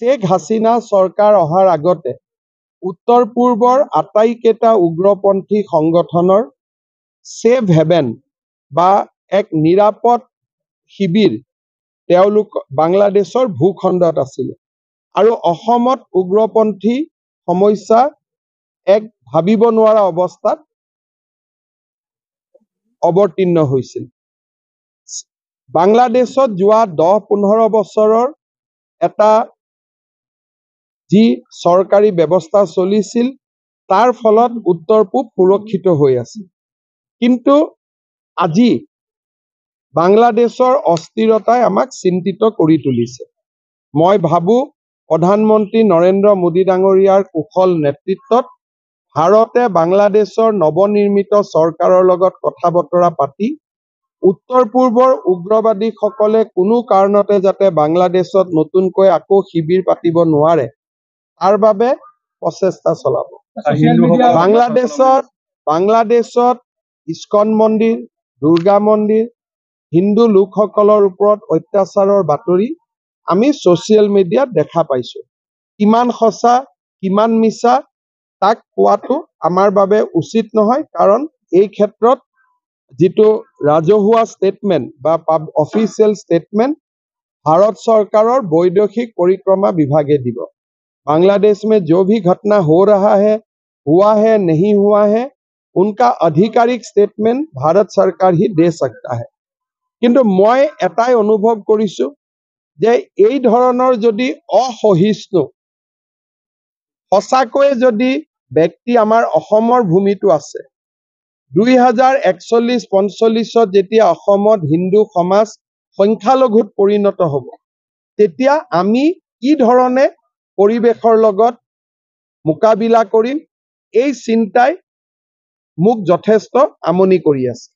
শেখ হাসিনা চৰকাৰ অহাৰ আগতে উত্তৰ পূৰ্বৰ আটাইকেইটা উগ্ৰপন্থী সংগঠনৰ সেভ হেভেন বা এক নিৰাপদ শিবিৰ তেওঁলোক বাংলাদেশৰ ভূখণ্ডত আছিল আৰু অসমত উগ্ৰপন্থী সমস্যা এক ভাবিব নোৱাৰা অৱস্থাত অৱতীৰ্ণ হৈছিল। বাংলাদেশত যোৱা 10-15 বছৰৰ এটা যি চৰকাৰী ব্যৱস্থা চলিছিল তাৰ ফলত উত্তৰ পূব সুৰক্ষিত হৈ আছিল। কিন্তু আজি বাংলাদেশৰ অস্থিৰতাই আমাক চিন্তিত কৰি তুলিছে। মই ভাবো প্ৰধানমন্ত্ৰী নৰেন্দ্ৰ মোদী ডাঙৰীয়াৰ কুশল নেতৃত্বত ভাৰতে বাংলাদেশৰ নৱনিৰ্মিত চৰকাৰৰ লগত কথা বতৰা পাতি উত্তৰ পূৰ্বৰ উগ্ৰবাদীসকলে কোনো কাৰণতে যাতে বাংলাদেশত নতুনকৈ আকৌ শিবিৰ পাতিব নোৱাৰে তাৰ বাবে প্ৰচেষ্টা চলাব। বাংলাদেশত ইস্কন মন্দিৰ, দুৰ্গা মন্দিৰ, হিন্দু লোকসকলৰ ওপৰত অত্যাচাৰৰ বাতৰি আমি ছ'চিয়েল মিডিয়াত দেখা পাইছো। কিমান সঁচা কিমান মিছা তাক কোৱাটো আমাৰ বাবে উচিত নহয়, কাৰণ এই ক্ষেত্ৰত যিটো ৰাজহুৱা স্টেটমেন্ট বা অফিচিয়েল স্টেটমেন্ট भारत सरकारों वैदेशिक परिक्रमा विभागे দিব। बांग्लादेश में जो भी घटना हो रहा है, हुआ है, नहीं हुआ है, उनका आधिकारिक स्टेटमेंट भारत सरकार ही दे सकता है। किंतु मैं एटाई अनुभव करिछु जे এই ধৰণৰ যদি অসহিষ্ণু সঁচাকৈ যদি ব্যক্তি আমাৰ অসমৰ ভূমিটো আছে 2041-45 যেতিয়া অসমত হিন্দু সমাজ সংখ্যালঘুত পৰিণত হ'ব তেতিয়া আমি কি ধৰণে পৰিবেশৰ লগত মোকাবিলা কৰিম এই চিন্তাই মোক যথেষ্ট আমনি কৰি আছে।